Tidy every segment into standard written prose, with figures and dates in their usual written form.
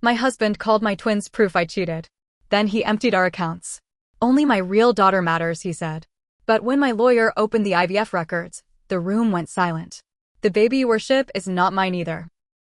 My husband called my twins proof I cheated. Then he emptied our accounts. Only my real daughter matters, he said. But when my lawyer opened the IVF records, the room went silent. The baby you worship is not mine either.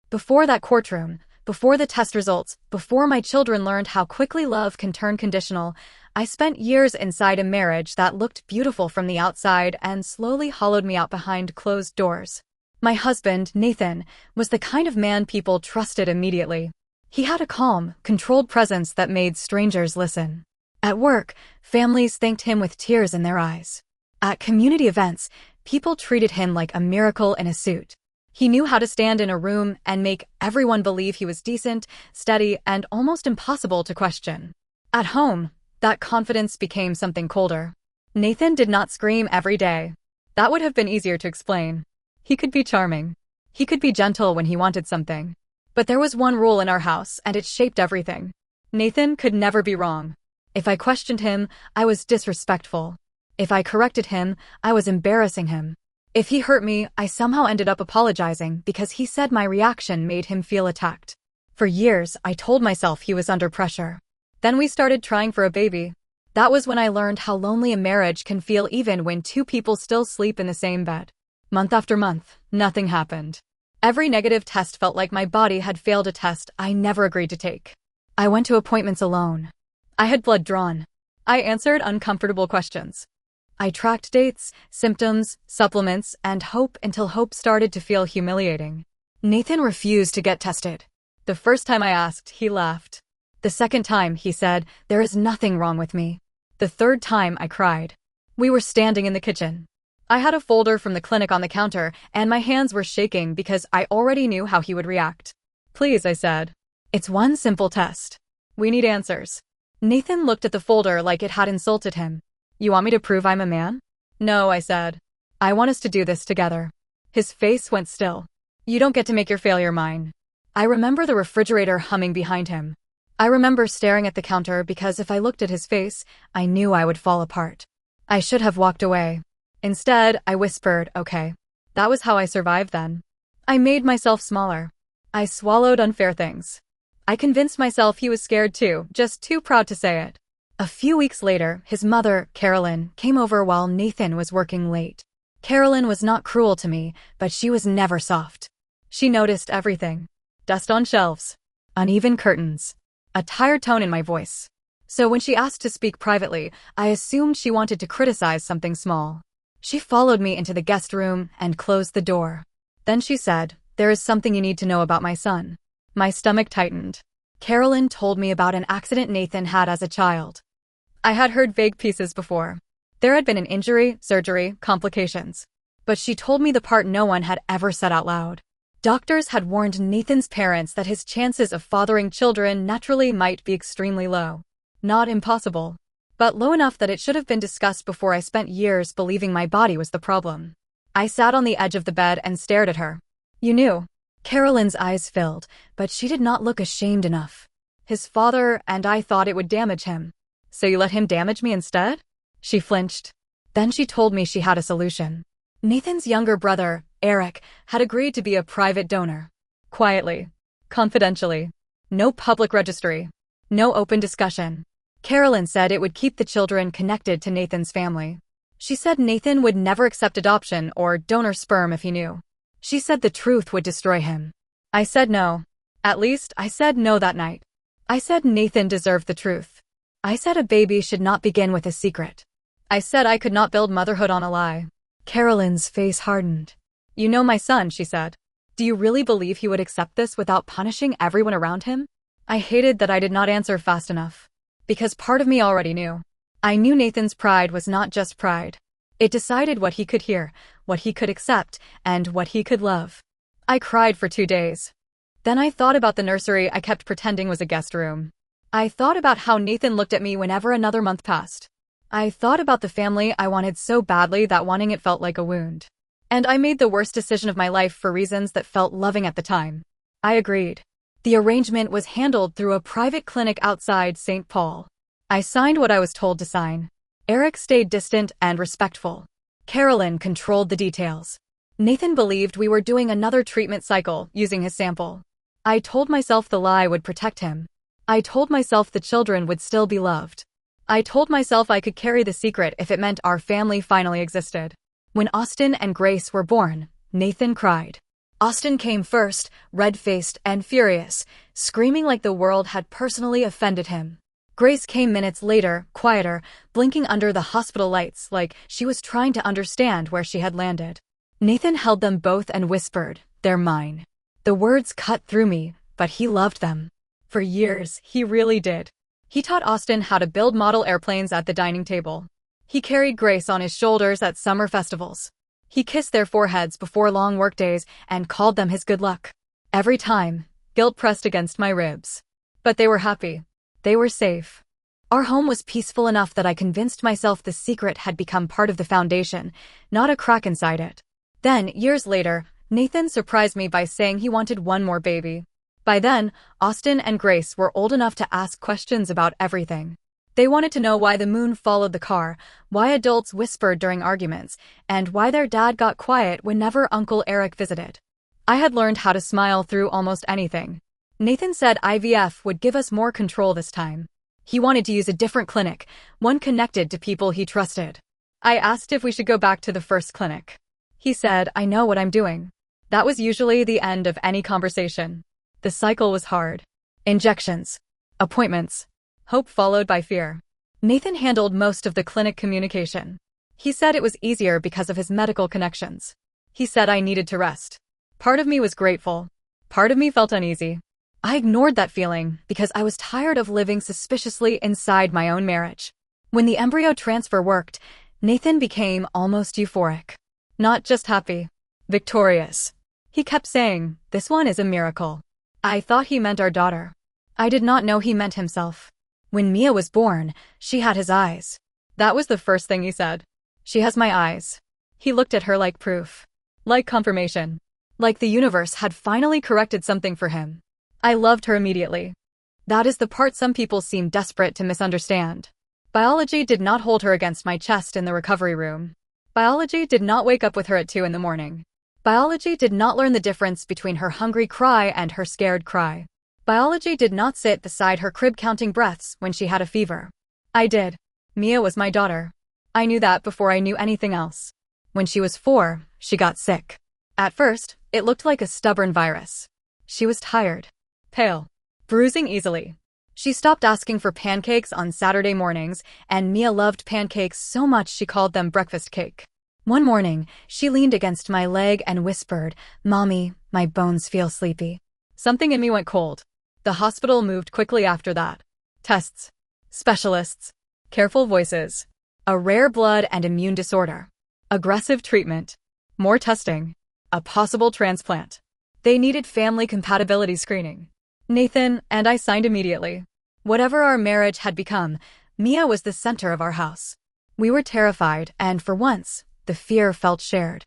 Before that courtroom, before the test results, before my children learned how quickly love can turn conditional, I spent years inside a marriage that looked beautiful from the outside and slowly hollowed me out behind closed doors. My husband, Nathan, was the kind of man people trusted immediately. He had a calm, controlled presence that made strangers listen. At work, families thanked him with tears in their eyes. At community events, people treated him like a miracle in a suit. He knew how to stand in a room and make everyone believe he was decent, steady, and almost impossible to question. At home, that confidence became something colder. Nathan did not scream every day. That would have been easier to explain. He could be charming. He could be gentle when he wanted something. But there was one rule in our house, and it shaped everything. Nathan could never be wrong. If I questioned him, I was disrespectful. If I corrected him, I was embarrassing him. If he hurt me, I somehow ended up apologizing because he said my reaction made him feel attacked. For years, I told myself he was under pressure. Then we started trying for a baby. That was when I learned how lonely a marriage can feel even when two people still sleep in the same bed. Month after month, nothing happened. Every negative test felt like my body had failed a test I never agreed to take. I went to appointments alone. I had blood drawn. I answered uncomfortable questions. I tracked dates, symptoms, supplements, and hope until hope started to feel humiliating. Nathan refused to get tested. The first time I asked, he laughed. The second time, he said, "There is nothing wrong with me." The third time, I cried. We were standing in the kitchen. I had a folder from the clinic on the counter, and my hands were shaking because I already knew how he would react. "Please," I said. "It's one simple test. We need answers." Nathan looked at the folder like it had insulted him. "You want me to prove I'm a man?" "No," I said. "I want us to do this together." His face went still. "You don't get to make your failure mine." I remember the refrigerator humming behind him. I remember staring at the counter because if I looked at his face, I knew I would fall apart. I should have walked away. Instead, I whispered, "Okay." That was how I survived then. I made myself smaller. I swallowed unfair things. I convinced myself he was scared too, just too proud to say it. A few weeks later, his mother, Carolyn, came over while Nathan was working late. Carolyn was not cruel to me, but she was never soft. She noticed everything. Dust on shelves. Uneven curtains. A tired tone in my voice. So when she asked to speak privately, I assumed she wanted to criticize something small. She followed me into the guest room and closed the door. Then she said, "There is something you need to know about my son." My stomach tightened. Carolyn told me about an accident Nathan had as a child. I had heard vague pieces before. There had been an injury, surgery, complications. But she told me the part no one had ever said out loud. Doctors had warned Nathan's parents that his chances of fathering children naturally might be extremely low. Not impossible, but low enough that it should have been discussed before I spent years believing my body was the problem. I sat on the edge of the bed and stared at her. "You knew." Carolyn's eyes filled, but she did not look ashamed enough. "His father and I thought it would damage him." "So you let him damage me instead?" She flinched. Then she told me she had a solution. Nathan's younger brother, Eric, had agreed to be a private donor. Quietly. Confidentially. No public registry. No open discussion. Carolyn said it would keep the children connected to Nathan's family. She said Nathan would never accept adoption or donor sperm if he knew. She said the truth would destroy him. I said no. At least, I said no that night. I said Nathan deserved the truth. I said a baby should not begin with a secret. I said I could not build motherhood on a lie. Carolyn's face hardened. "You know my son," she said. "Do you really believe he would accept this without punishing everyone around him?" I hated that I did not answer fast enough. Because part of me already knew. I knew Nathan's pride was not just pride. It decided what he could hear, what he could accept, and what he could love. I cried for 2 days. Then I thought about the nursery I kept pretending was a guest room. I thought about how Nathan looked at me whenever another month passed. I thought about the family I wanted so badly that wanting it felt like a wound. And I made the worst decision of my life for reasons that felt loving at the time. I agreed. The arrangement was handled through a private clinic outside St. Paul. I signed what I was told to sign. Eric stayed distant and respectful. Carolyn controlled the details. Nathan believed we were doing another treatment cycle using his sample. I told myself the lie would protect him. I told myself the children would still be loved. I told myself I could carry the secret if it meant our family finally existed. When Austin and Grace were born, Nathan cried. Austin came first, red-faced and furious, screaming like the world had personally offended him. Grace came minutes later, quieter, blinking under the hospital lights like she was trying to understand where she had landed. Nathan held them both and whispered, "They're mine." The words cut through me, but he loved them. For years, he really did. He taught Austin how to build model airplanes at the dining table. He carried Grace on his shoulders at summer festivals. He kissed their foreheads before long workdays and called them his good luck. Every time, guilt pressed against my ribs. But they were happy. They were safe. Our home was peaceful enough that I convinced myself the secret had become part of the foundation, not a crack inside it. Then, years later, Nathan surprised me by saying he wanted one more baby. By then, Austin and Grace were old enough to ask questions about everything. They wanted to know why the moon followed the car, why adults whispered during arguments, and why their dad got quiet whenever Uncle Eric visited. I had learned how to smile through almost anything. Nathan said IVF would give us more control this time. He wanted to use a different clinic, one connected to people he trusted. I asked if we should go back to the first clinic. He said, "I know what I'm doing." That was usually the end of any conversation. The cycle was hard. Injections. Appointments. Hope followed by fear. Nathan handled most of the clinic communication. He said it was easier because of his medical connections. He said I needed to rest. Part of me was grateful. Part of me felt uneasy. I ignored that feeling because I was tired of living suspiciously inside my own marriage. When the embryo transfer worked, Nathan became almost euphoric. Not just happy. Victorious. He kept saying, "This one is a miracle." I thought he meant our daughter. I did not know he meant himself. When Mia was born, she had his eyes. That was the first thing he said. "She has my eyes." He looked at her like proof. Like confirmation. Like the universe had finally corrected something for him. I loved her immediately. That is the part some people seem desperate to misunderstand. Biology did not hold her against my chest in the recovery room. Biology did not wake up with her at 2 in the morning. Biology did not learn the difference between her hungry cry and her scared cry. Biology did not sit beside her crib counting breaths when she had a fever. I did. Mia was my daughter. I knew that before I knew anything else. When she was 4, she got sick. At first, it looked like a stubborn virus. She was tired, pale, bruising easily. She stopped asking for pancakes on Saturday mornings, and Mia loved pancakes so much she called them breakfast cake. One morning, she leaned against my leg and whispered, "Mommy, my bones feel sleepy." Something in me went cold. The hospital moved quickly after that. Tests. Specialists. Careful voices. A rare blood and immune disorder. Aggressive treatment. More testing. A possible transplant. They needed family compatibility screening. Nathan and I signed immediately. Whatever our marriage had become, Mia was the center of our house. We were terrified, and for once, the fear felt shared.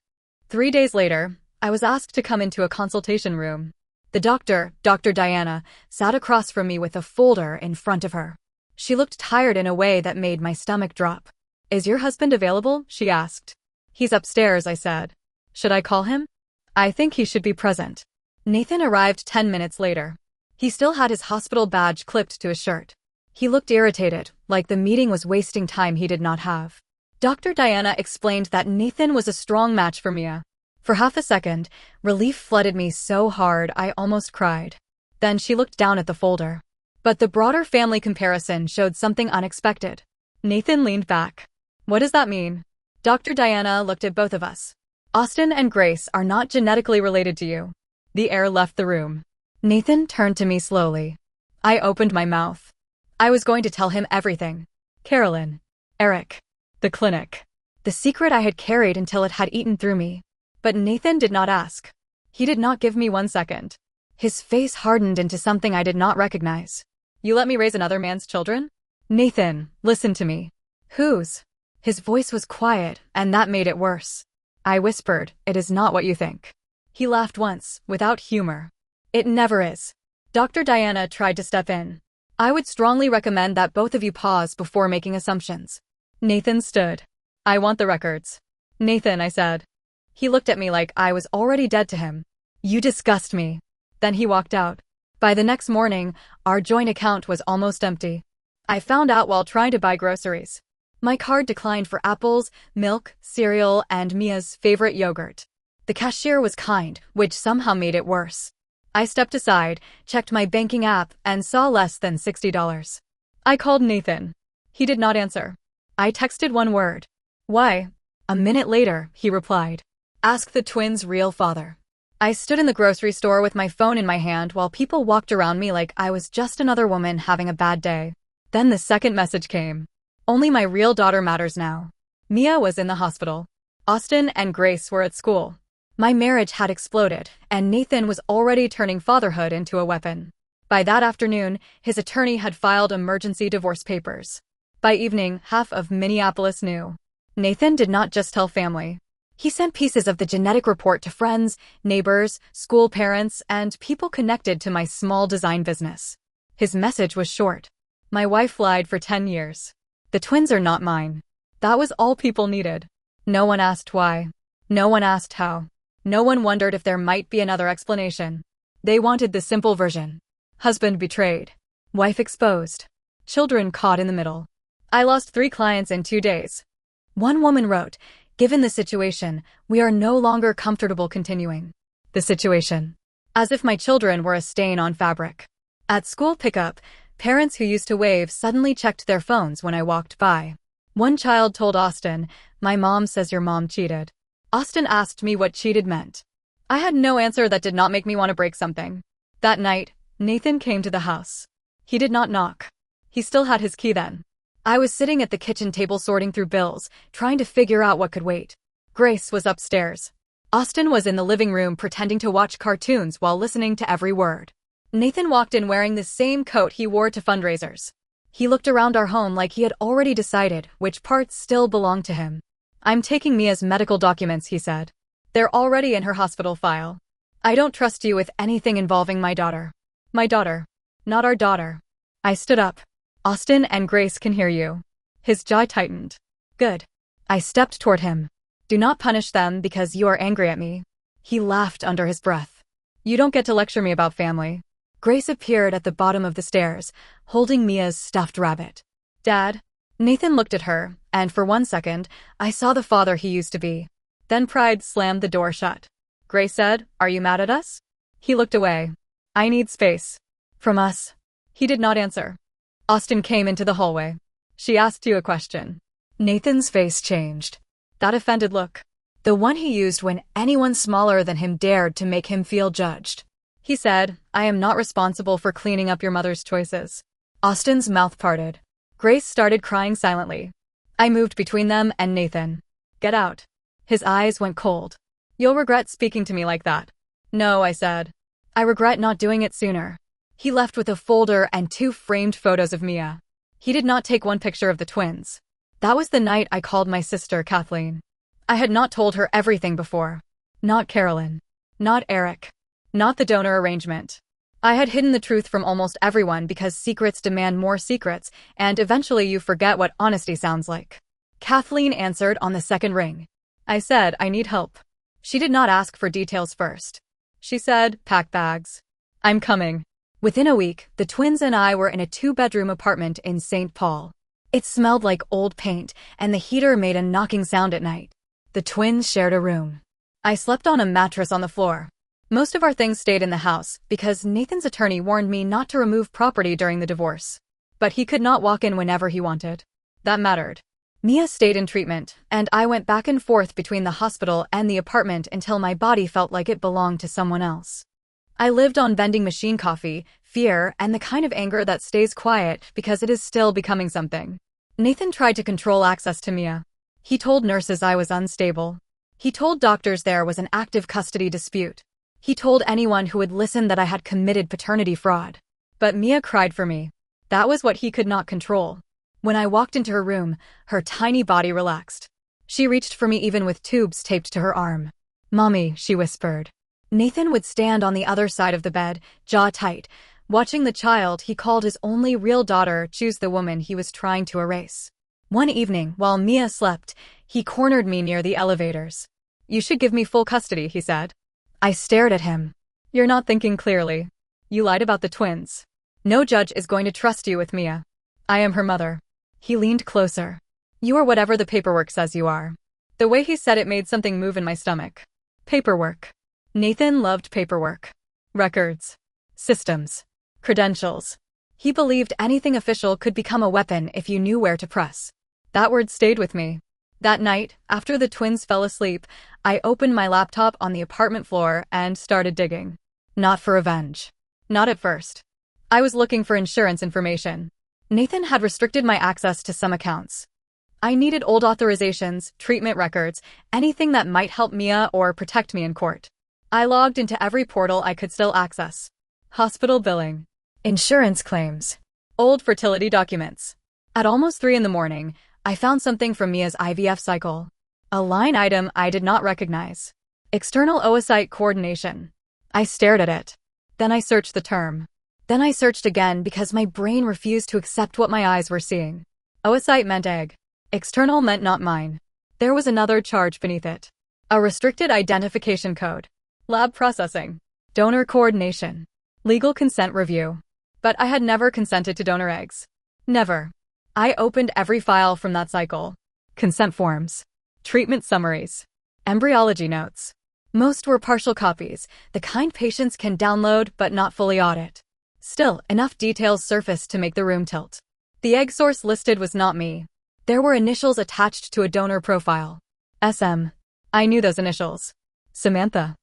3 days later, I was asked to come into a consultation room. The doctor, Dr. Diana, sat across from me with a folder in front of her. She looked tired in a way that made my stomach drop. "Is your husband available?" she asked. "He's upstairs," I said. "Should I call him?" "I think he should be present." Nathan arrived 10 minutes later. He still had his hospital badge clipped to his shirt. He looked irritated, like the meeting was wasting time he did not have. Dr. Diana explained that Nathan was a strong match for Mia. For half a second, relief flooded me so hard I almost cried. Then she looked down at the folder. But the broader family comparison showed something unexpected. Nathan leaned back. "What does that mean?" Dr. Diana looked at both of us. "Austin and Grace are not genetically related to you." The air left the room. Nathan turned to me slowly. I opened my mouth. I was going to tell him everything. Carolyn. Eric. The clinic. The secret I had carried until it had eaten through me. But Nathan did not ask. He did not give me 1 second. His face hardened into something I did not recognize. "You let me raise another man's children?" "Nathan, listen to me." "Whose?" His voice was quiet, and that made it worse. I whispered, "It is not what you think." He laughed once, without humor. "It never is." Dr. Diana tried to step in. "I would strongly recommend that both of you pause before making assumptions." Nathan stood. "I want the records." "Nathan," I said. He looked at me like I was already dead to him. "You disgust me." Then he walked out. By the next morning, our joint account was almost empty. I found out while trying to buy groceries. My card declined for apples, milk, cereal, and Mia's favorite yogurt. The cashier was kind, which somehow made it worse. I stepped aside, checked my banking app, and saw less than $60. I called Nathan. He did not answer. I texted one word. Why? A minute later, he replied. Ask the twins' real father. I stood in the grocery store with my phone in my hand while people walked around me like I was just another woman having a bad day. Then the second message came. Only my real daughter matters now. Mia was in the hospital. Austin and Grace were at school. My marriage had exploded, and Nathan was already turning fatherhood into a weapon. By that afternoon, his attorney had filed emergency divorce papers. By evening, half of Minneapolis knew. Nathan did not just tell family. He sent pieces of the genetic report to friends, neighbors, school parents, and people connected to my small design business. His message was short. My wife lied for 10 years. The twins are not mine. That was all people needed. No one asked why. No one asked how. No one wondered if there might be another explanation. They wanted the simple version. Husband betrayed. Wife exposed. Children caught in the middle. I lost 3 clients in 2 days. One woman wrote, "Given the situation, we are no longer comfortable continuing." The situation. As if my children were a stain on fabric. At school pickup, parents who used to wave suddenly checked their phones when I walked by. One child told Austin, "My mom says your mom cheated." Austin asked me what cheated meant. I had no answer that did not make me want to break something. That night, Nathan came to the house. He did not knock. He still had his key then. I was sitting at the kitchen table sorting through bills, trying to figure out what could wait. Grace was upstairs. Austin was in the living room pretending to watch cartoons while listening to every word. Nathan walked in wearing the same coat he wore to fundraisers. He looked around our home like he had already decided which parts still belonged to him. "I'm taking Mia's medical documents," he said. "They're already in her hospital file. I don't trust you with anything involving my daughter." My daughter. Not our daughter. I stood up. "Austin and Grace can hear you." His jaw tightened. "Good." I stepped toward him. "Do not punish them because you are angry at me." He laughed under his breath. "You don't get to lecture me about family." Grace appeared at the bottom of the stairs, holding Mia's stuffed rabbit. "Dad?" Nathan looked at her, and for 1 second, I saw the father he used to be. Then pride slammed the door shut. Grace said, "Are you mad at us?" He looked away. "I need space." "From us?" He did not answer. Austin came into the hallway. "She asked you a question." Nathan's face changed. That offended look. The one he used when anyone smaller than him dared to make him feel judged. He said, "I am not responsible for cleaning up your mother's choices." Austin's mouth parted. Grace started crying silently. I moved between them and Nathan. "Get out." His eyes went cold. "You'll regret speaking to me like that." "No," I said. "I regret not doing it sooner." He left with a folder and 2 framed photos of Mia. He did not take one picture of the twins. That was the night I called my sister Kathleen. I had not told her everything before. Not Carolyn. Not Eric. Not the donor arrangement. I had hidden the truth from almost everyone because secrets demand more secrets, and eventually you forget what honesty sounds like. Kathleen answered on the second ring. I said, "I need help." She did not ask for details first. She said, "Pack bags. I'm coming." Within a week, the twins and I were in a 2-bedroom apartment in St. Paul. It smelled like old paint, and the heater made a knocking sound at night. The twins shared a room. I slept on a mattress on the floor. Most of our things stayed in the house because Nathan's attorney warned me not to remove property during the divorce. But he could not walk in whenever he wanted. That mattered. Mia stayed in treatment, and I went back and forth between the hospital and the apartment until my body felt like it belonged to someone else. I lived on vending machine coffee, fear, and the kind of anger that stays quiet because it is still becoming something. Nathan tried to control access to Mia. He told nurses I was unstable. He told doctors there was an active custody dispute. He told anyone who would listen that I had committed paternity fraud. But Mia cried for me. That was what he could not control. When I walked into her room, her tiny body relaxed. She reached for me even with tubes taped to her arm. "Mommy," she whispered. Nathan would stand on the other side of the bed, jaw tight, watching the child he called his only real daughter choose the woman he was trying to erase. One evening, while Mia slept, he cornered me near the elevators. "You should give me full custody," he said. I stared at him. "You're not thinking clearly. You lied about the twins. No judge is going to trust you with Mia. I am her mother. He leaned closer. You are whatever the paperwork says you are. The way he said it made something move in my stomach. Paperwork. Nathan loved paperwork. Records. Systems. Credentials. He believed anything official could become a weapon if you knew where to press. That word stayed with me. That night, after the twins fell asleep, I opened my laptop on the apartment floor and started digging. Not for revenge. Not at first. I was looking for insurance information. Nathan had restricted my access to some accounts. I needed old authorizations, treatment records, anything that might help Mia or protect me in court. I logged into every portal I could still access. Hospital billing. Insurance claims. Old fertility documents. At almost 3 a.m, I found something from Mia's IVF cycle. A line item I did not recognize. External oocyte coordination. I stared at it. Then I searched the term. Then I searched again because my brain refused to accept what my eyes were seeing. Oocyte meant egg. External meant not mine. There was another charge beneath it. A restricted identification code. Lab processing. Donor coordination. Legal consent review. But I had never consented to donor eggs. Never. I opened every file from that cycle. Consent forms. Treatment summaries. Embryology notes. Most were partial copies, the kind patients can download but not fully audit. Still, enough details surfaced to make the room tilt. The egg source listed was not me. There were initials attached to a donor profile. SM. I knew those initials. Samantha.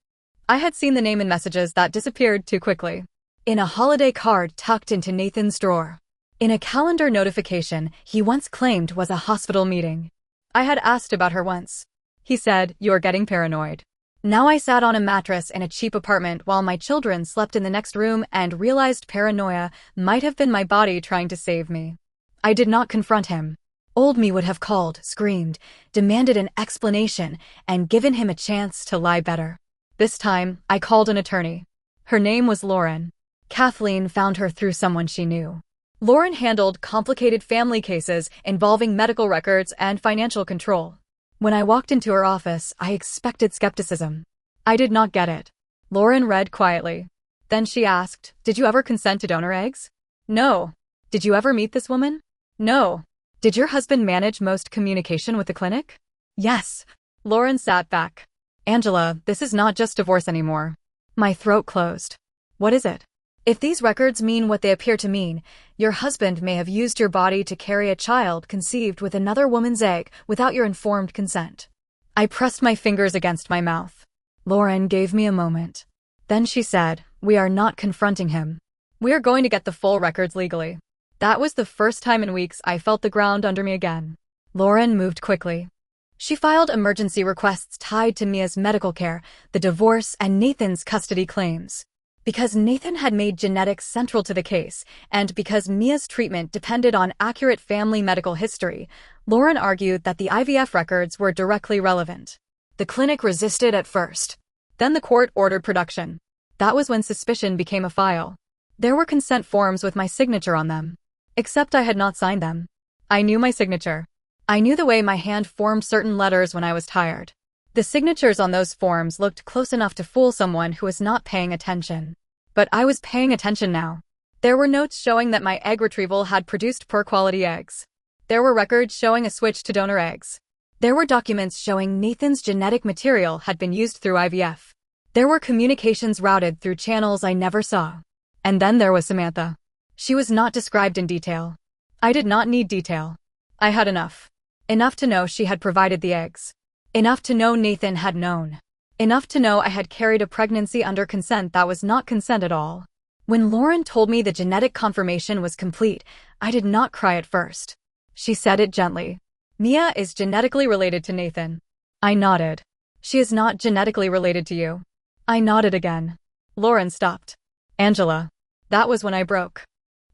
I had seen the name in messages that disappeared too quickly. In a holiday card tucked into Nathan's drawer. In a calendar notification he once claimed was a hospital meeting. I had asked about her once. He said, "You're getting paranoid." Now I sat on a mattress in a cheap apartment while my children slept in the next room and realized paranoia might have been my body trying to save me. I did not confront him. Old me would have called, screamed, demanded an explanation, and given him a chance to lie better. This time, I called an attorney. Her name was Lauren. Kathleen found her through someone she knew. Lauren handled complicated family cases involving medical records and financial control. When I walked into her office, I expected skepticism. I did not get it. Lauren read quietly. Then she asked, "Did you ever consent to donor eggs?" "No." "Did you ever meet this woman?" "No." "Did your husband manage most communication with the clinic?" "Yes." Lauren sat back. "Angela, this is not just divorce anymore." My throat closed. "What is it?" "If these records mean what they appear to mean, your husband may have used your body to carry a child conceived with another woman's egg without your informed consent." I pressed my fingers against my mouth. Lauren gave me a moment. Then she said, "We are not confronting him. We are going to get the full records legally." That was the first time in weeks I felt the ground under me again. Lauren moved quickly. She filed emergency requests tied to Mia's medical care, the divorce, and Nathan's custody claims. Because Nathan had made genetics central to the case, and because Mia's treatment depended on accurate family medical history, Lauren argued that the IVF records were directly relevant. The clinic resisted at first. Then the court ordered production. That was when suspicion became a file. There were consent forms with my signature on them. Except I had not signed them. I knew my signature. I knew the way my hand formed certain letters when I was tired. The signatures on those forms looked close enough to fool someone who was not paying attention. But I was paying attention now. There were notes showing that my egg retrieval had produced poor-quality eggs. There were records showing a switch to donor eggs. There were documents showing Nathan's genetic material had been used through IVF. There were communications routed through channels I never saw. And then there was Samantha. She was not described in detail. I did not need detail. I had enough. Enough to know she had provided the eggs. Enough to know Nathan had known. Enough to know I had carried a pregnancy under consent that was not consent at all. When Lauren told me the genetic confirmation was complete, I did not cry at first. She said it gently. "Mia is genetically related to Nathan." I nodded. "She is not genetically related to you." I nodded again. Lauren stopped. "Angela." That was when I broke.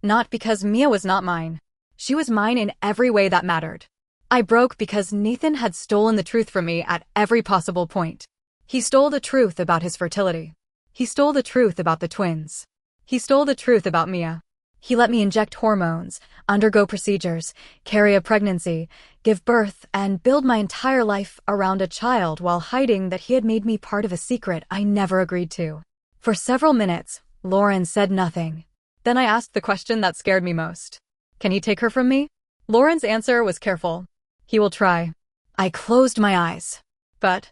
Not because Mia was not mine. She was mine in every way that mattered. I broke because Nathan had stolen the truth from me at every possible point. He stole the truth about his fertility. He stole the truth about the twins. He stole the truth about Mia. He let me inject hormones, undergo procedures, carry a pregnancy, give birth, and build my entire life around a child while hiding that he had made me part of a secret I never agreed to. For several minutes, Lauren said nothing. Then I asked the question that scared me most. Can he take her from me? Lauren's answer was careful. He will try. I closed my eyes. But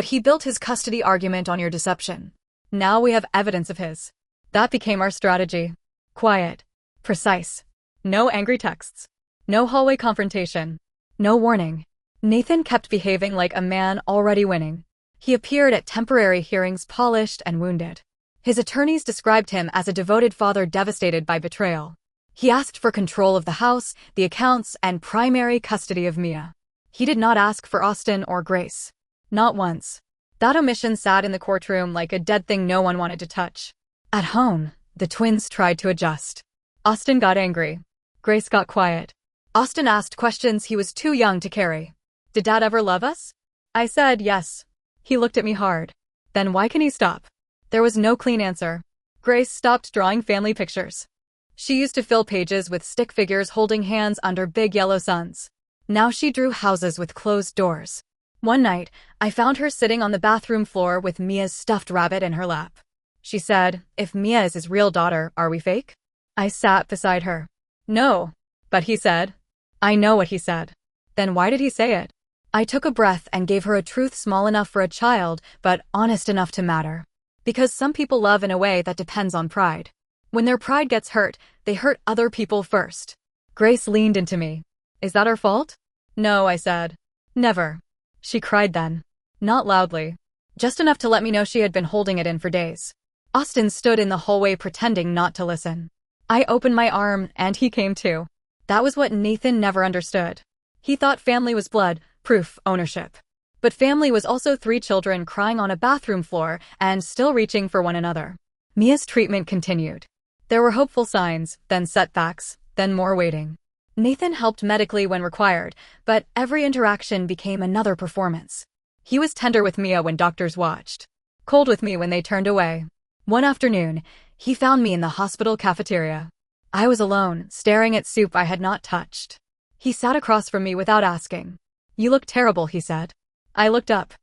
he built his custody argument on your deception. Now we have evidence of his. That became our strategy. Quiet. Precise. No angry texts. No hallway confrontation. No warning. Nathan kept behaving like a man already winning. He appeared at temporary hearings polished and wounded. His attorneys described him as a devoted father devastated by betrayal. He asked for control of the house, the accounts, and primary custody of Mia. He did not ask for Austin or Grace. Not once. That omission sat in the courtroom like a dead thing no one wanted to touch. At home, the twins tried to adjust. Austin got angry. Grace got quiet. Austin asked questions he was too young to carry. Did Dad ever love us? I said yes. He looked at me hard. Then why can he stop? There was no clean answer. Grace stopped drawing family pictures. She used to fill pages with stick figures holding hands under big yellow suns. Now she drew houses with closed doors. One night, I found her sitting on the bathroom floor with Mia's stuffed rabbit in her lap. She said, "If Mia is his real daughter, are we fake?" I sat beside her. No. But he said. I know what he said. Then why did he say it? I took a breath and gave her a truth small enough for a child, but honest enough to matter. Because some people love in a way that depends on pride. When their pride gets hurt, they hurt other people first. Grace leaned into me. Is that our fault? No, I said. Never. She cried then. Not loudly. Just enough to let me know she had been holding it in for days. Austin stood in the hallway pretending not to listen. I opened my arm, and he came too. That was what Nathan never understood. He thought family was blood, proof, ownership. But family was also 3 children crying on a bathroom floor and still reaching for one another. Mia's treatment continued. There were hopeful signs, then setbacks, then more waiting. Nathan helped medically when required, but every interaction became another performance. He was tender with Mia when doctors watched. Cold with me when they turned away. One afternoon, he found me in the hospital cafeteria. I was alone, staring at soup I had not touched. He sat across from me without asking. You look terrible, he said. I looked up.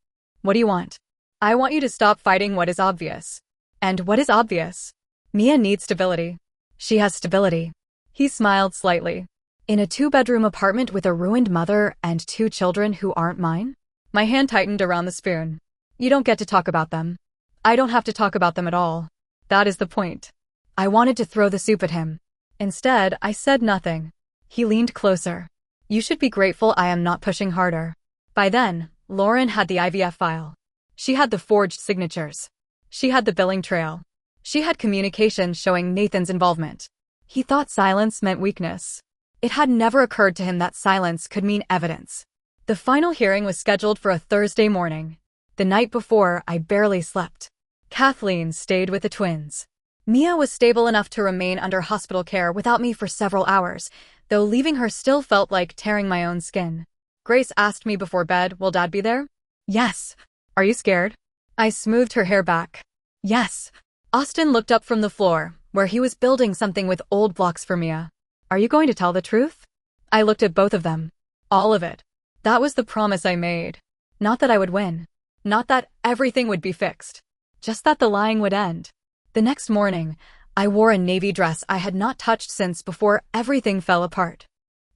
What do you want? I want you to stop fighting what is obvious. And what is obvious? Mia needs stability. She has stability. He smiled slightly. In a 2-bedroom apartment with a ruined mother and 2 children who aren't mine? My hand tightened around the spoon. You don't get to talk about them. I don't have to talk about them at all. That is the point. I wanted to throw the soup at him. Instead, I said nothing. He leaned closer. You should be grateful I am not pushing harder. By then, Lauren had the IVF file. She had the forged signatures. She had the billing trail. She had communication showing Nathan's involvement. He thought silence meant weakness. It had never occurred to him that silence could mean evidence. The final hearing was scheduled for a Thursday morning. The night before, I barely slept. Kathleen stayed with the twins. Mia was stable enough to remain under hospital care without me for several hours, though leaving her still felt like tearing my own skin. Grace asked me before bed, will Dad be there? Yes. Are you scared? I smoothed her hair back. Yes. Austin looked up from the floor, where he was building something with old blocks for Mia. Are you going to tell the truth? I looked at both of them. All of it. That was the promise I made. Not that I would win. Not that everything would be fixed. Just that the lying would end. The next morning, I wore a navy dress I had not touched since before everything fell apart.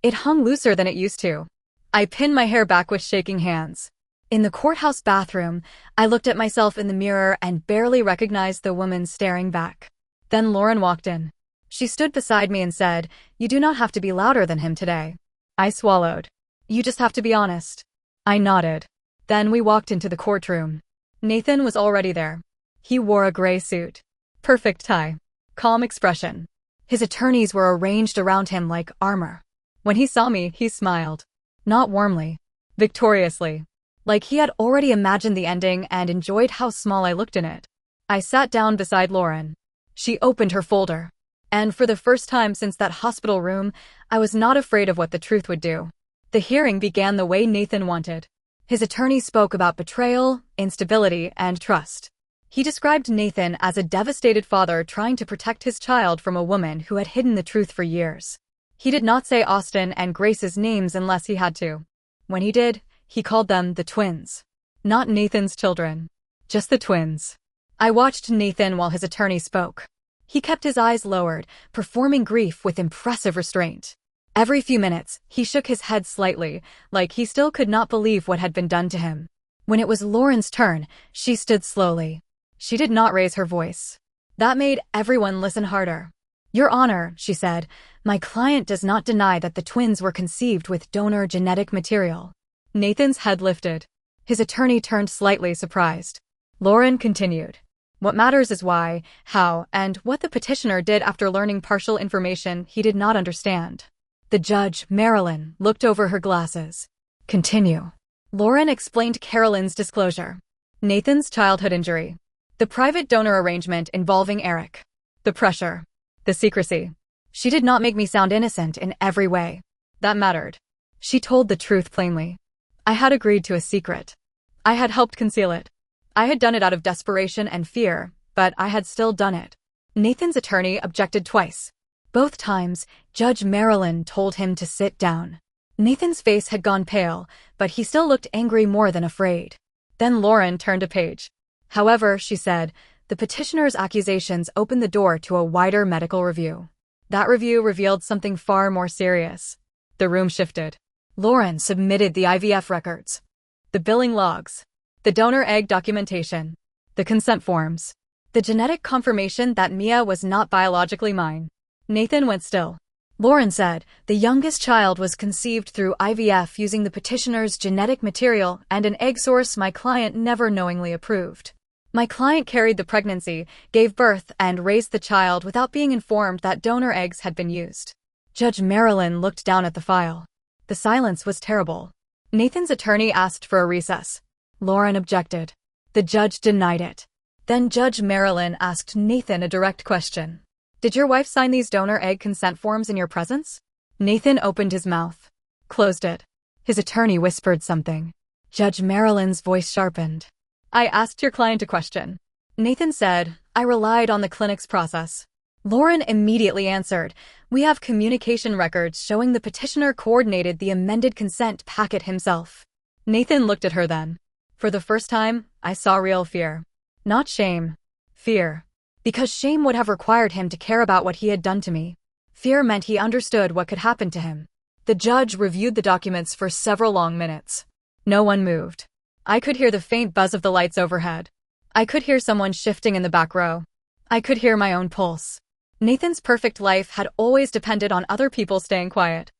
It hung looser than it used to. I pinned my hair back with shaking hands. In the courthouse bathroom, I looked at myself in the mirror and barely recognized the woman staring back. Then Lauren walked in. She stood beside me and said, "You do not have to be louder than him today." I swallowed. "You just have to be honest." I nodded. Then we walked into the courtroom. Nathan was already there. He wore a gray suit. Perfect tie. Calm expression. His attorneys were arranged around him like armor. When he saw me, he smiled. Not warmly. Victoriously. Like he had already imagined the ending and enjoyed how small I looked in it. I sat down beside Lauren. She opened her folder. And for the first time since that hospital room, I was not afraid of what the truth would do. The hearing began the way Nathan wanted. His attorney spoke about betrayal, instability, and trust. He described Nathan as a devastated father trying to protect his child from a woman who had hidden the truth for years. He did not say Austin and Grace's names unless he had to. When he did, he called them the twins. Not Nathan's children. Just the twins. I watched Nathan while his attorney spoke. He kept his eyes lowered, performing grief with impressive restraint. Every few minutes, he shook his head slightly, like he still could not believe what had been done to him. When it was Lauren's turn, she stood slowly. She did not raise her voice. That made everyone listen harder. "Your Honor," she said, "my client does not deny that the twins were conceived with donor genetic material." Nathan's head lifted. His attorney turned slightly surprised. Lauren continued. "What matters is why, how, and what the petitioner did after learning partial information he did not understand." The judge, Marilyn, looked over her glasses. "Continue." Lauren explained Carolyn's disclosure. Nathan's childhood injury. The private donor arrangement involving Eric. The pressure. The secrecy. She did not make me sound innocent in every way. That mattered. She told the truth plainly. I had agreed to a secret. I had helped conceal it. I had done it out of desperation and fear, but I had still done it. Nathan's attorney objected twice. Both times, Judge Marilyn told him to sit down. Nathan's face had gone pale, but he still looked angry more than afraid. Then Lauren turned a page. "However," she said, "the petitioner's accusations opened the door to a wider medical review." That review revealed something far more serious. The room shifted. Lauren submitted the IVF records, the billing logs, the donor egg documentation, the consent forms, the genetic confirmation that Mia was not biologically mine. Nathan went still. Lauren said, "The youngest child was conceived through IVF using the petitioner's genetic material and an egg source my client never knowingly approved. My client carried the pregnancy, gave birth, and raised the child without being informed that donor eggs had been used." Judge Marilyn looked down at the file. The silence was terrible. Nathan's attorney asked for a recess. Lauren objected. The judge denied it. Then Judge Marilyn asked Nathan a direct question. "Did your wife sign these donor egg consent forms in your presence?" Nathan opened his mouth, closed it. His attorney whispered something. Judge Marilyn's voice sharpened. "I asked your client a question." Nathan said, "I relied on the clinic's process." Lauren immediately answered, "We have communication records showing the petitioner coordinated the amended consent packet himself." Nathan looked at her then. For the first time, I saw real fear. Not shame. Fear. Because shame would have required him to care about what he had done to me. Fear meant he understood what could happen to him. The judge reviewed the documents for several long minutes. No one moved. I could hear the faint buzz of the lights overhead. I could hear someone shifting in the back row. I could hear my own pulse. Nathan's perfect life had always depended on other people staying quiet.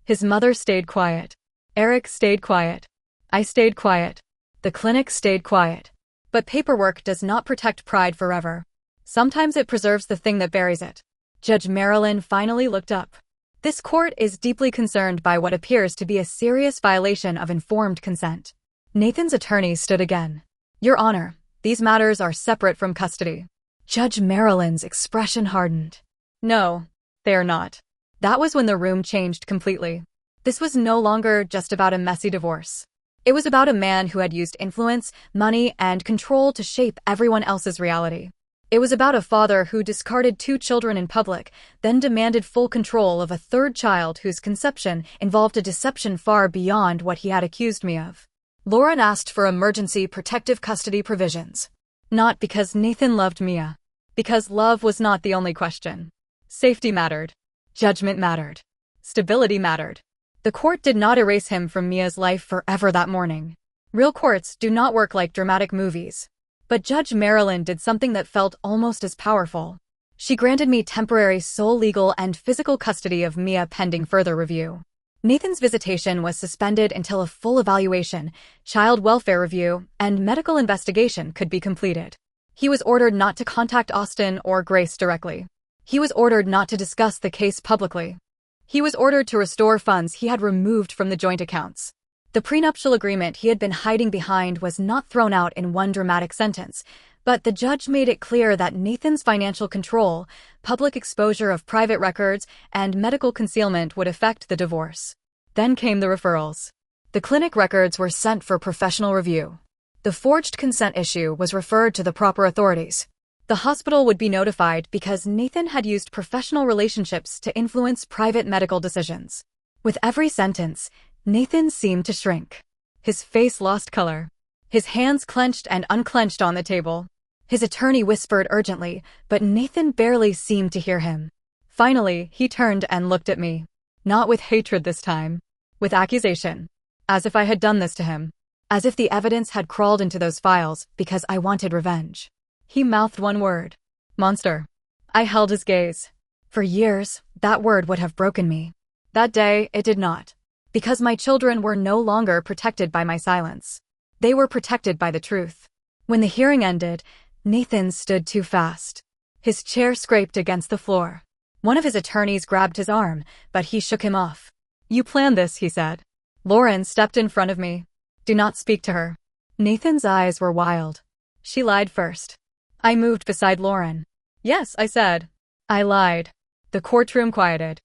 His mother stayed quiet. Eric stayed quiet. I stayed quiet. The clinic stayed quiet. But paperwork does not protect pride forever. Sometimes it preserves the thing that buries it. Judge Marilyn finally looked up. This court is deeply concerned by what appears to be a serious violation of informed consent. Nathan's attorney stood again. Your Honor, these matters are separate from custody. Judge Marilyn's expression hardened. No, they are not. That was when the room changed completely. This was no longer just about a messy divorce. It was about a man who had used influence, money, and control to shape everyone else's reality. It was about a father who discarded 2 children in public, then demanded full control of a 3rd child whose conception involved a deception far beyond what he had accused me of. Lauren asked for emergency protective custody provisions. Not because Nathan loved Mia. Because love was not the only question. Safety mattered. Judgment mattered. Stability mattered. The court did not erase him from Mia's life forever that morning. Real courts do not work like dramatic movies. But Judge Marilyn did something that felt almost as powerful. She granted me temporary sole legal and physical custody of Mia pending further review. Nathan's visitation was suspended until a full evaluation, child welfare review, and medical investigation could be completed. He was ordered not to contact Austin or Grace directly. He was ordered not to discuss the case publicly. He was ordered to restore funds he had removed from the joint accounts. The prenuptial agreement he had been hiding behind was not thrown out in one dramatic sentence, but the judge made it clear that Nathan's financial control, public exposure of private records, and medical concealment would affect the divorce. Then came the referrals. The clinic records were sent for professional review. The forged consent issue was referred to the proper authorities. The hospital would be notified because Nathan had used professional relationships to influence private medical decisions. With every sentence, Nathan seemed to shrink. His face lost color. His hands clenched and unclenched on the table. His attorney whispered urgently, but Nathan barely seemed to hear him. Finally, he turned and looked at me. Not with hatred this time. With accusation. As if I had done this to him. As if the evidence had crawled into those files because I wanted revenge. He mouthed one word. Monster. I held his gaze. For years, that word would have broken me. That day, it did not. Because my children were no longer protected by my silence. They were protected by the truth. When the hearing ended, Nathan stood too fast. His chair scraped against the floor. One of his attorneys grabbed his arm, but he shook him off. You planned this, he said. Lauren stepped in front of me. Do not speak to her. Nathan's eyes were wild. She lied first. I moved beside Lauren. Yes, I said. I lied. The courtroom quieted.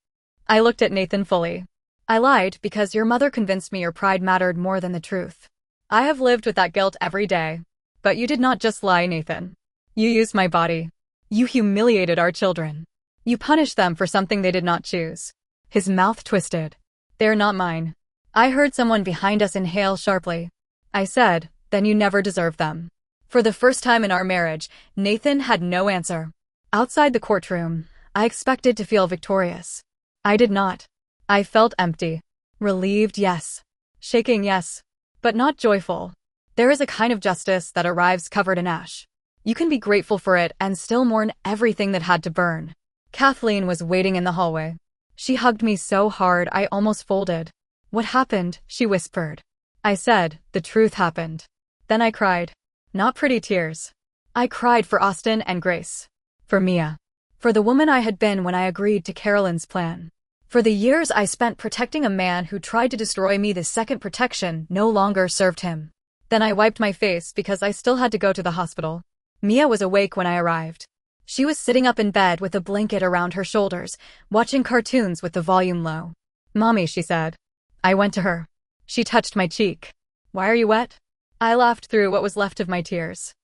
I looked at Nathan fully. I lied because your mother convinced me your pride mattered more than the truth. I have lived with that guilt every day. But you did not just lie, Nathan. You used my body. You humiliated our children. You punished them for something they did not choose. His mouth twisted. They're not mine. I heard someone behind us inhale sharply. I said, then you never deserved them. For the first time in our marriage, Nathan had no answer. Outside the courtroom, I expected to feel victorious. I did not. I felt empty. Relieved, yes. Shaking, yes. But not joyful. There is a kind of justice that arrives covered in ash. You can be grateful for it and still mourn everything that had to burn. Kathleen was waiting in the hallway. She hugged me so hard I almost folded. What happened? She whispered. I said, the truth happened. Then I cried. Not pretty tears. I cried for Austin and Grace. For Mia. For the woman I had been when I agreed to Carolyn's plan. For the years I spent protecting a man who tried to destroy me. The second protection no longer served him. Then I wiped my face because I still had to go to the hospital. Mia was awake when I arrived. She was sitting up in bed with a blanket around her shoulders, watching cartoons with the volume low. Mommy, she said. I went to her. She touched my cheek. Why are you wet? I laughed through what was left of my tears.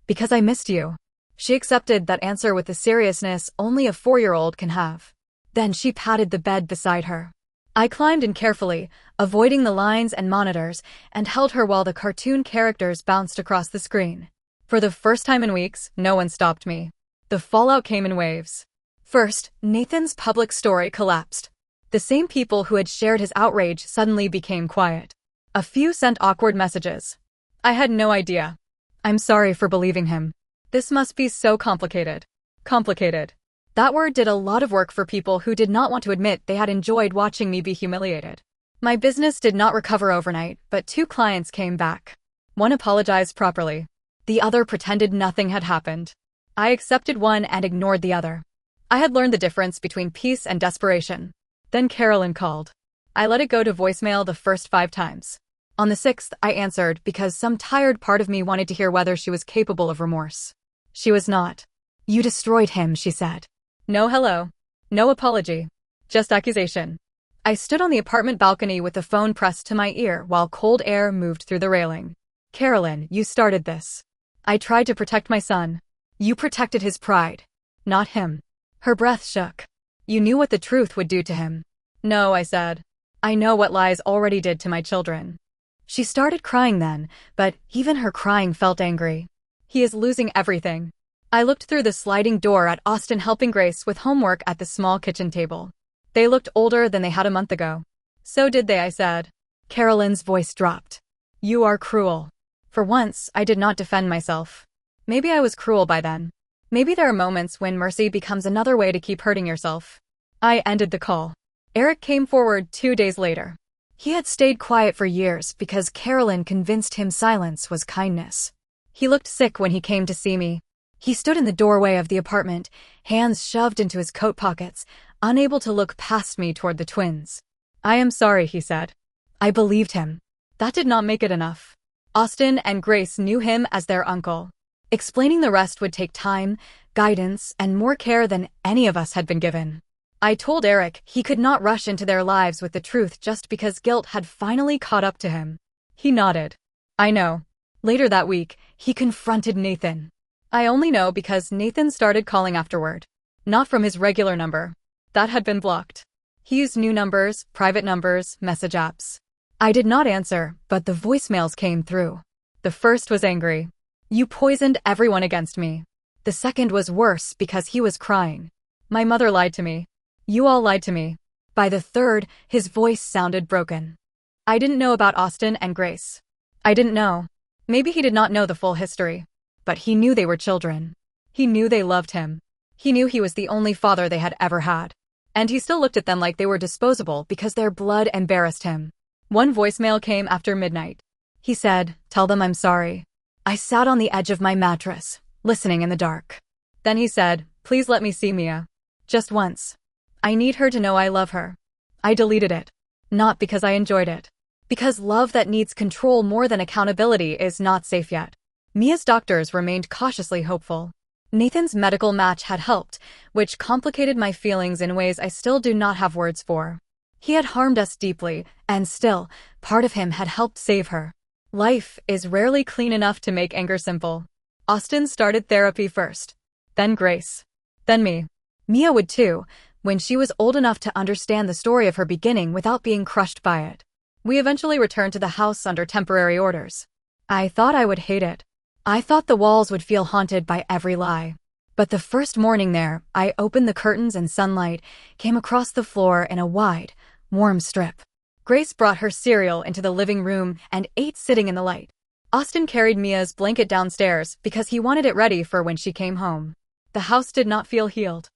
Because I missed you. She accepted that answer with the seriousness only a 4-year-old can have. Then she patted the bed beside her. I climbed in carefully, avoiding the lines and monitors, and held her while the cartoon characters bounced across the screen. For the first time in weeks, no one stopped me. The fallout came in waves. First, Nathan's public story collapsed. The same people who had shared his outrage suddenly became quiet. A few sent awkward messages. I had no idea. I'm sorry for believing him. This must be so complicated. Complicated. That word did a lot of work for people who did not want to admit they had enjoyed watching me be humiliated. My business did not recover overnight, but 2 clients came back. One apologized properly. The other pretended nothing had happened. I accepted one and ignored the other. I had learned the difference between peace and desperation. Then Carolyn called. I let it go to voicemail the first 5 times. On the 6th, I answered because some tired part of me wanted to hear whether she was capable of remorse. She was not. You destroyed him, she said. No hello. No apology. Just accusation. I stood on the apartment balcony with the phone pressed to my ear while cold air moved through the railing. Carolyn, you started this. I tried to protect my son. You protected his pride. Not him. Her breath shook. You knew what the truth would do to him. No, I said. I know what lies already did to my children. She started crying then, but even her crying felt angry. He is losing everything. I looked through the sliding door at Austin helping Grace with homework at the small kitchen table. They looked older than they had a month ago. So did they, I said. Carolyn's voice dropped. You are cruel. For once, I did not defend myself. Maybe I was cruel by then. Maybe there are moments when mercy becomes another way to keep hurting yourself. I ended the call. Eric came forward 2 days later. He had stayed quiet for years because Carolyn convinced him silence was kindness. He looked sick when he came to see me. He stood in the doorway of the apartment, hands shoved into his coat pockets, unable to look past me toward the twins. I am sorry, he said. I believed him. That did not make it enough. Austin and Grace knew him as their uncle. Explaining the rest would take time, guidance, and more care than any of us had been given. I told Eric he could not rush into their lives with the truth just because guilt had finally caught up to him. He nodded. I know. Later that week, he confronted Nathan. I only know because Nathan started calling afterward. Not from his regular number. That had been blocked. He used new numbers, private numbers, message apps. I did not answer, but the voicemails came through. The first was angry. You poisoned everyone against me. The second was worse because he was crying. My mother lied to me. You all lied to me. By the third, his voice sounded broken. I didn't know about Austin and Grace. I didn't know. Maybe he did not know the full history. But he knew they were children. He knew they loved him. He knew he was the only father they had ever had. And he still looked at them like they were disposable because their blood embarrassed him. One voicemail came after midnight. He said, "Tell them I'm sorry." I sat on the edge of my mattress, listening in the dark. Then he said, "Please let me see Mia. Just once. I need her to know I love her." I deleted it. Not because I enjoyed it. Because love that needs control more than accountability is not safe yet. Mia's doctors remained cautiously hopeful. Nathan's medical match had helped, which complicated my feelings in ways I still do not have words for. He had harmed us deeply, and still, part of him had helped save her. Life is rarely clean enough to make anger simple. Austin started therapy first. Then Grace. Then me. Mia would too, when she was old enough to understand the story of her beginning without being crushed by it. We eventually returned to the house under temporary orders. I thought I would hate it. I thought the walls would feel haunted by every lie. But the first morning there, I opened the curtains and sunlight came across the floor in a wide, warm strip. Grace brought her cereal into the living room and ate sitting in the light. Austin carried Mia's blanket downstairs because he wanted it ready for when she came home. The house did not feel healed.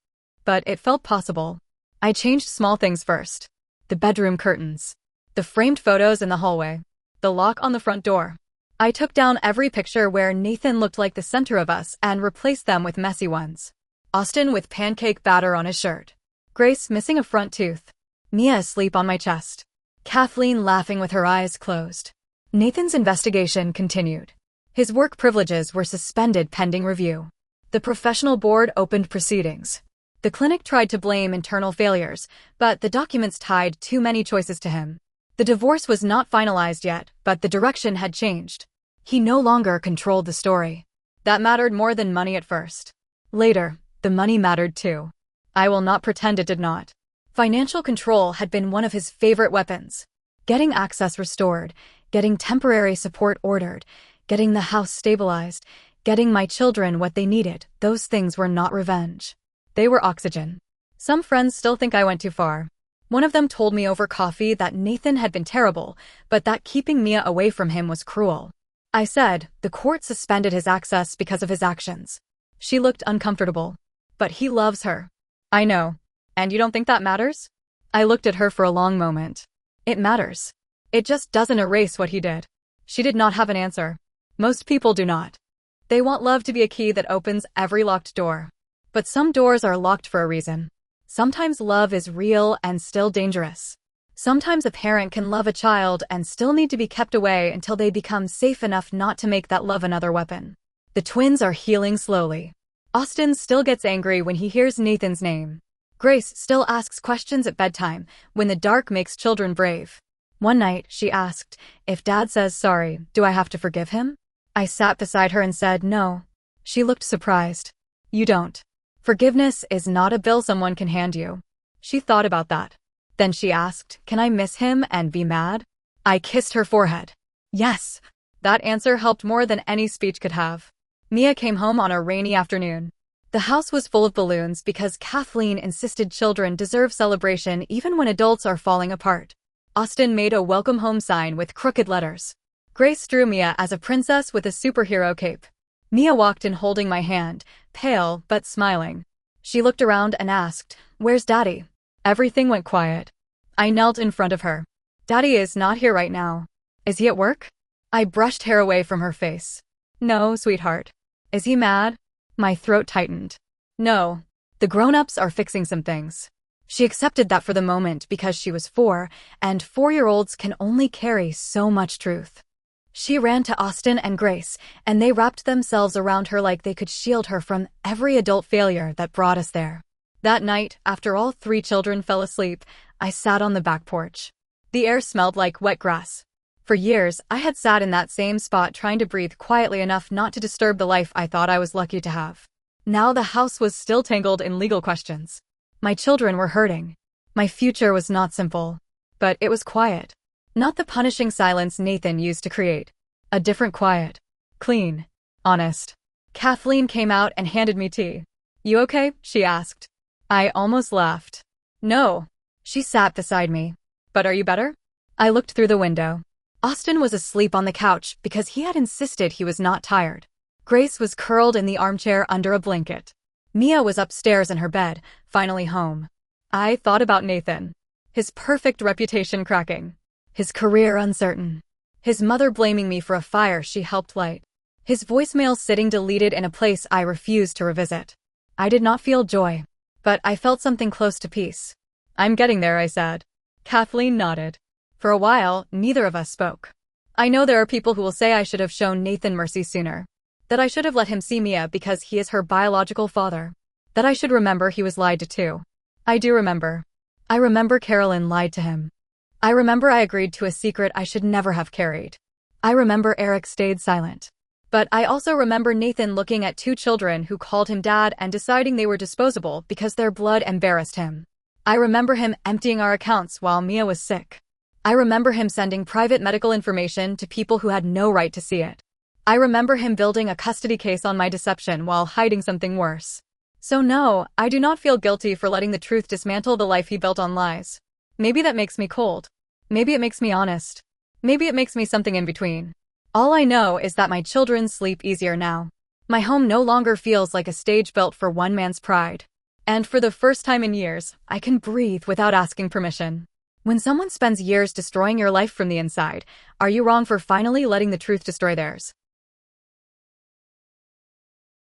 But it felt possible. I changed small things first. The bedroom curtains. The framed photos in the hallway. The lock on the front door. I took down every picture where Nathan looked like the center of us and replaced them with messy ones. Austin with pancake batter on his shirt. Grace missing a front tooth. Mia asleep on my chest. Kathleen laughing with her eyes closed. Nathan's investigation continued. His work privileges were suspended pending review. The professional board opened proceedings. The clinic tried to blame internal failures, but the documents tied too many choices to him. The divorce was not finalized yet, but the direction had changed. He no longer controlled the story. That mattered more than money at first. Later, the money mattered too. I will not pretend it did not. Financial control had been one of his favorite weapons. Getting access restored, getting temporary support ordered, getting the house stabilized, getting my children what they needed, those things were not revenge. They were oxygen. Some friends still think I went too far. One of them told me over coffee that Nathan had been terrible, but that keeping Mia away from him was cruel. I said, the court suspended his access because of his actions. She looked uncomfortable. But he loves her. I know. And you don't think that matters? I looked at her for a long moment. It matters. It just doesn't erase what he did. She did not have an answer. Most people do not. They want love to be a key that opens every locked door. But some doors are locked for a reason. Sometimes love is real and still dangerous. Sometimes a parent can love a child and still need to be kept away until they become safe enough not to make that love another weapon. The twins are healing slowly. Austin still gets angry when he hears Nathan's name. Grace still asks questions at bedtime when the dark makes children brave. One night, she asked, if Dad says sorry, do I have to forgive him? I sat beside her and said no. She looked surprised. You don't. Forgiveness is not a bill someone can hand you. She thought about that. Then she asked, can I miss him and be mad? I kissed her forehead. Yes. That answer helped more than any speech could have. Mia came home on a rainy afternoon. The house was full of balloons because Kathleen insisted children deserve celebration even when adults are falling apart. Austin made a welcome home sign with crooked letters. Grace drew Mia as a princess with a superhero cape. Mia walked in holding my hand, pale but smiling. She looked around and asked, where's Daddy? Everything went quiet. I knelt in front of her. Daddy is not here right now. Is he at work? I brushed hair away from her face. No, sweetheart. Is he mad? My throat tightened. No. The grown-ups are fixing some things. She accepted that for the moment because she was 4, and 4-year-olds can only carry so much truth. She ran to Austin and Grace, and they wrapped themselves around her like they could shield her from every adult failure that brought us there. That night, after all 3 children fell asleep, I sat on the back porch. The air smelled like wet grass. For years, I had sat in that same spot trying to breathe quietly enough not to disturb the life I thought I was lucky to have. Now the house was still tangled in legal questions. My children were hurting. My future was not simple. But it was quiet. Not the punishing silence Nathan used to create. A different quiet. Clean. Honest. Kathleen came out and handed me tea. You okay? She asked. I almost laughed. No. She sat beside me. But are you better? I looked through the window. Austin was asleep on the couch because he had insisted he was not tired. Grace was curled in the armchair under a blanket. Mia was upstairs in her bed, finally home. I thought about Nathan. His perfect reputation cracking. His career uncertain. His mother blaming me for a fire she helped light. His voicemail sitting deleted in a place I refused to revisit. I did not feel joy, but I felt something close to peace. I'm getting there, I said. Kathleen nodded. For a while, neither of us spoke. I know there are people who will say I should have shown Nathan mercy sooner. That I should have let him see Mia because he is her biological father. That I should remember he was lied to too. I do remember. I remember Carolyn lied to him. I remember I agreed to a secret I should never have carried. I remember Eric stayed silent. But I also remember Nathan looking at two children who called him dad and deciding they were disposable because their blood embarrassed him. I remember him emptying our accounts while Mia was sick. I remember him sending private medical information to people who had no right to see it. I remember him building a custody case on my deception while hiding something worse. So no, I do not feel guilty for letting the truth dismantle the life he built on lies. Maybe that makes me cold. Maybe it makes me honest. Maybe it makes me something in between. All I know is that my children sleep easier now. My home no longer feels like a stage built for one man's pride. And for the first time in years, I can breathe without asking permission. When someone spends years destroying your life from the inside, are you wrong for finally letting the truth destroy theirs?